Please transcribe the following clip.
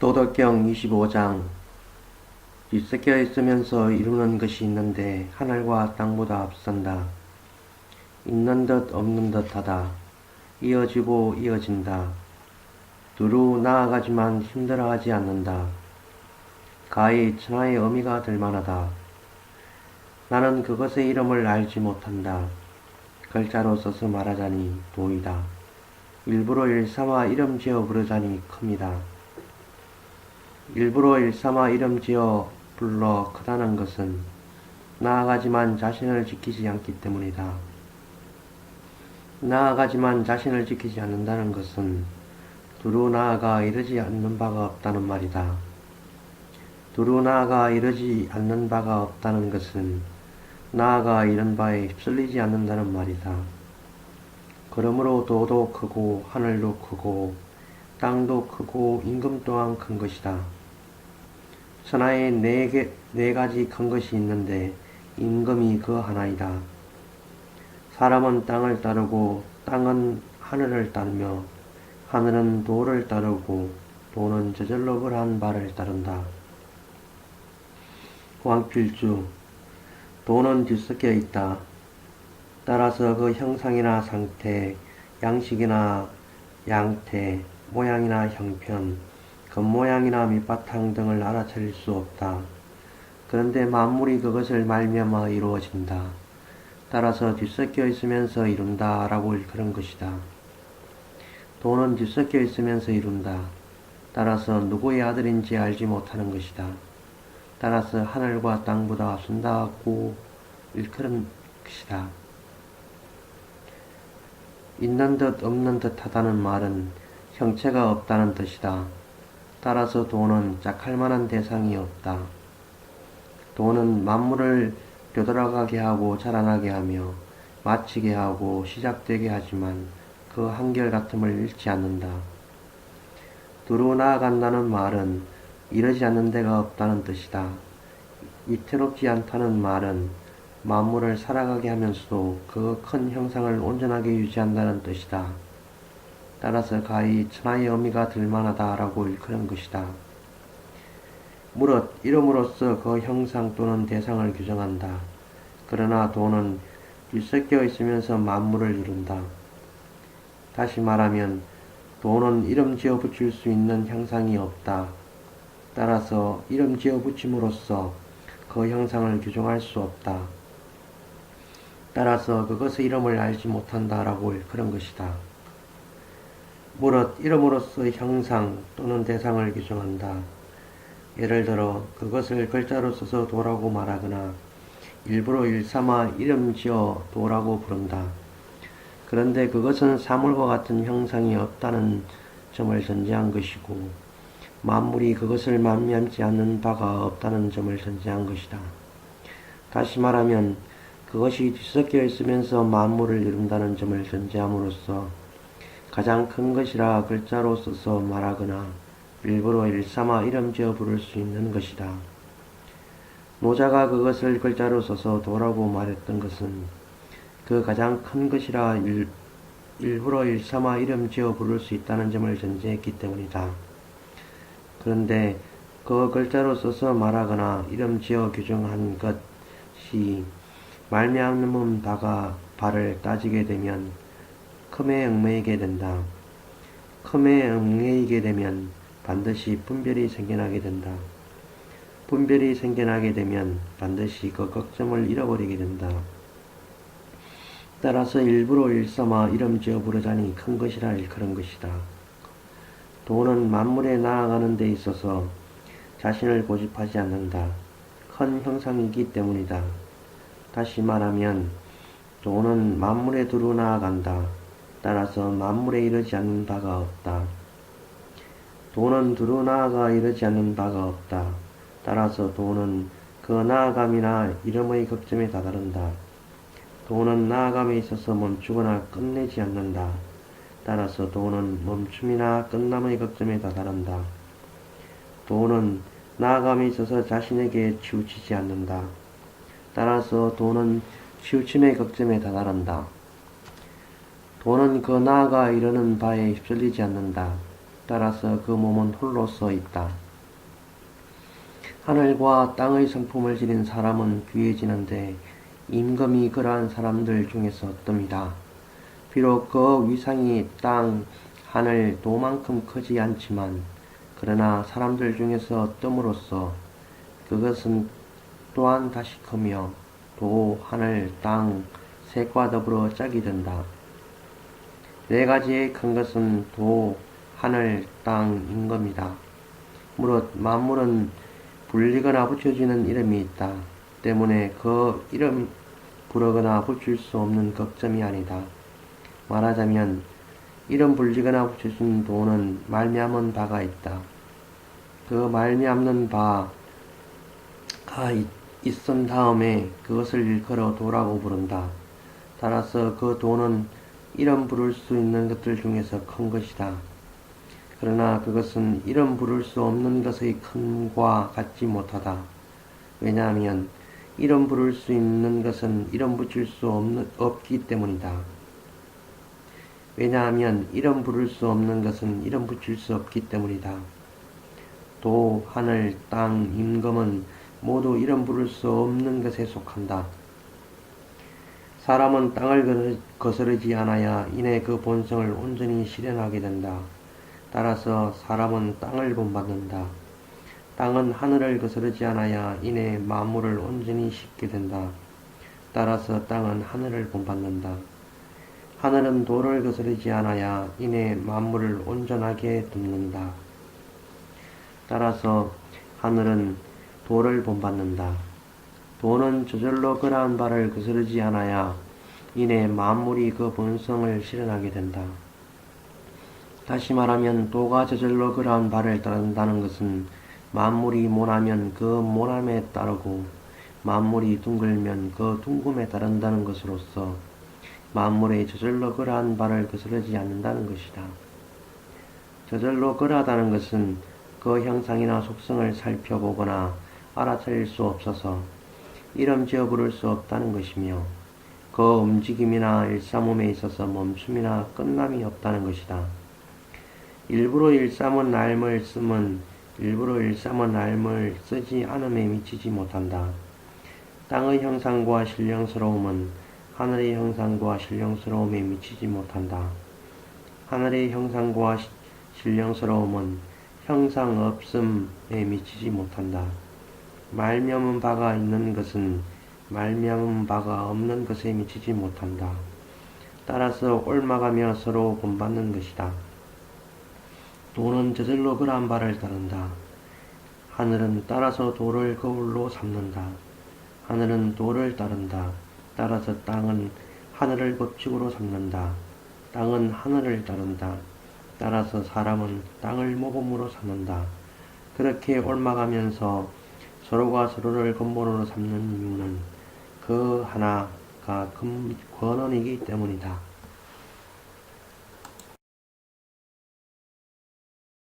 도덕경 25장 뒤섞여 있으면서 이루는 것이 있는데 하늘과 땅보다 앞선다. 있는 듯 없는 듯하다. 이어지고 이어진다. 두루 나아가지만 힘들어하지 않는다. 가히 천하의 의미가 될 만하다. 나는 그것의 이름을 알지 못한다. 글자로 써서 말하자니 도이다. 일부러 일삼아 이름 지어 부르자니 큽니다. 일부러 일삼아 이름 지어 불러 크다는 것은 나아가지만 자신을 지키지 않기 때문이다. 나아가지만 자신을 지키지 않는다는 것은 두루 나아가 이르지 않는 바가 없다는 말이다. 두루 나아가 이르지 않는 바가 없다는 것은 나아가 이른 바에 휩쓸리지 않는다는 말이다. 그러므로 도도 크고 하늘도 크고 땅도 크고 임금 또한 큰 것이다. 천하에 네 가지 큰 것이 있는데 임금이 그 하나이다. 사람은 땅을 따르고 땅은 하늘을 따르며 하늘은 도를 따르고 도는 저절로 그러한 바를 따른다. 왕필주 도는 뒤섞여 있다. 따라서 그 형상이나 상태, 양식이나 양태, 모양이나 형편, 겉모양이나 밑바탕 등을 알아차릴 수 없다. 그런데 만물이 그것을 말미암아 이루어진다. 따라서 뒤섞여 있으면서 이룬다 라고 일컬은 것이다. 도는 뒤섞여 있으면서 이룬다. 따라서 누구의 아들인지 알지 못하는 것이다. 따라서 하늘과 땅보다 앞선다고 일컬은 것이다. 있는 듯 없는 듯 하다는 말은 형체가 없다는 뜻이다. 따라서 도는 짝할 만한 대상이 없다. 도는 만물을 되돌아가게 하고 자라나게 하며 마치게 하고 시작되게 하지만 그 한결같음을 잃지 않는다. 두루 나아간다는 말은 이르지 않는 데가 없다는 뜻이다. 위태롭지 않다는 말은 만물을 살아가게 하면서도 그 큰 형상을 온전하게 유지한다는 뜻이다. 따라서 가히 천하의 의미가 들 만하다 라고 일컬은 것이다. 무릇 이름으로써 그 형상 또는 대상을 규정한다. 그러나 도는 뒤섞여 있으면서 만물을 이룬다. 다시 말하면 도는 이름 지어 붙일 수 있는 형상이 없다. 따라서 이름 지어 붙임으로써 그 형상을 규정할 수 없다. 따라서 그것의 이름을 알지 못한다 라고 일컬은 것이다. 무릇 이름으로써 형상 또는 대상을 규정한다. 예를 들어 그것을 글자로 써서 도라고 말하거나 일부러 일삼아 이름 지어 도라고 부른다. 그런데 그것은 사물과 같은 형상이 없다는 점을 전제한 것이고 만물이 그것을 만미하지 않는 바가 없다는 점을 전제한 것이다. 다시 말하면 그것이 뒤섞여 있으면서 만물을 이룬다는 점을 전제함으로써 가장 큰 것이라 글자로 써서 말하거나 일부러 일삼아 이름 지어 부를 수 있는 것이다. 노자가 그것을 글자로 써서 도라고 말했던 것은 그 가장 큰 것이라 일부러 일삼아 이름 지어 부를 수 있다는 점을 전제했기 때문이다. 그런데 그 글자로 써서 말하거나 이름 지어 규정한 것이 말미암는 바를 따지게 되면 큼에 얽매이게 된다. 큼에 얽매이게 되면 반드시 분별이 생겨나게 된다. 분별이 생겨나게 되면 반드시 그 걱정을 잃어버리게 된다. 따라서 일부러 일삼아 이름 지어 부르자니 큰 것이라 일컬은 것이다. 도는 만물에 나아가는 데 있어서 자신을 고집하지 않는다. 큰 형상이기 때문이다. 다시 말하면 도는 만물에 두루 나아간다. 따라서 만물에 이르지 않는 바가 없다. 도는 두루 나아가 이르지 않는 바가 없다. 따라서 도는 그 나아감이나 이름의 극점에 다다른다. 도는 나아감에 있어서 멈추거나 끝내지 않는다. 따라서 도는 멈춤이나 끝남의 극점에 다다른다. 도는 나아감에 있어서 자신에게 치우치지 않는다. 따라서 도는 치우침의 극점에 다다른다. 도는 그 나아가 이르는 바에 휩쓸리지 않는다. 따라서 그 몸은 홀로 서 있다. 하늘과 땅의 성품을 지닌 사람은 귀해지는데 임금이 그러한 사람들 중에서 뜹니다. 비록 그 위상이 땅, 하늘, 도만큼 크지 않지만 그러나 사람들 중에서 뜸으로써 그것은 또한 다시 크며 도, 하늘, 땅, 색과 더불어 짝이 된다. 네 가지의 큰 것은 도, 하늘, 땅인 겁니다. 무릇 만물은 불리거나 붙여지는 이름이 있다. 때문에 그 이름 부르거나 붙일 수 없는 걱정이 아니다. 말하자면 이름 불리거나 붙여진 도는 말미암은 바가 있다. 그 말미암는 바가 있은 다음에 그것을 일컬어 도라고 부른다. 따라서 그 도는 이름 부를 수 있는 것들 중에서 큰 것이다. 그러나 그것은 이름 부를 수 없는 것의 큼과 같지 못하다. 왜냐하면 이름 부를 수 있는 것은 이름 붙일 수 없기 때문이다. 왜냐하면 이름 부를 수 없는 것은 이름 붙일 수 없기 때문이다. 도, 하늘, 땅, 임금은 모두 이름 부를 수 없는 것에 속한다. 사람은 땅을 거스르지 않아야 이내 그 본성을 온전히 실현하게 된다. 따라서 사람은 땅을 본받는다. 땅은 하늘을 거스르지 않아야 이내 만물을 온전히 싣게 된다. 따라서 땅은 하늘을 본받는다. 하늘은 도를 거스르지 않아야 이내 만물을 온전하게 돕는다. 따라서 하늘은 도를 본받는다. 도는 저절로 그러한 바를 거스르지 않아야 이내 만물이 그 본성을 실현하게 된다. 다시 말하면 도가 저절로 그러한 바를 따른다는 것은 만물이 모나면 그 모남에 따르고 만물이 둥글면 그 둥금에 따른다는 것으로서 만물이 저절로 그러한 바를 거스르지 않는다는 것이다. 저절로 그러하다는 것은 그 형상이나 속성을 살펴보거나 알아차릴 수 없어서 이름 지어 부를 수 없다는 것이며 그 움직임이나 일삼음에 있어서 멈춤이나 끝남이 없다는 것이다. 일부러 일삼은 삶을 쓰지 않음에 미치지 못한다. 땅의 형상과 신령스러움은 하늘의 형상과 신령스러움에 미치지 못한다. 하늘의 형상과 신령스러움은 형상 없음에 미치지 못한다. 말미암은 바가 있는 것은 말미암은 바가 없는 것에 미치지 못한다. 따라서 옮아가며 서로 본받는 것이다. 도는 저절로 그러한 바를 따른다. 하늘은 따라서 도를 거울로 삼는다. 하늘은 도를 따른다. 따라서 땅은 하늘을 법칙으로 삼는다. 땅은 하늘을 따른다. 따라서 사람은 땅을 모범으로 삼는다. 그렇게 옮아가면서 서로가 서로를 근본으로 삼는 이유는 그 하나가 근원이기 때문이다.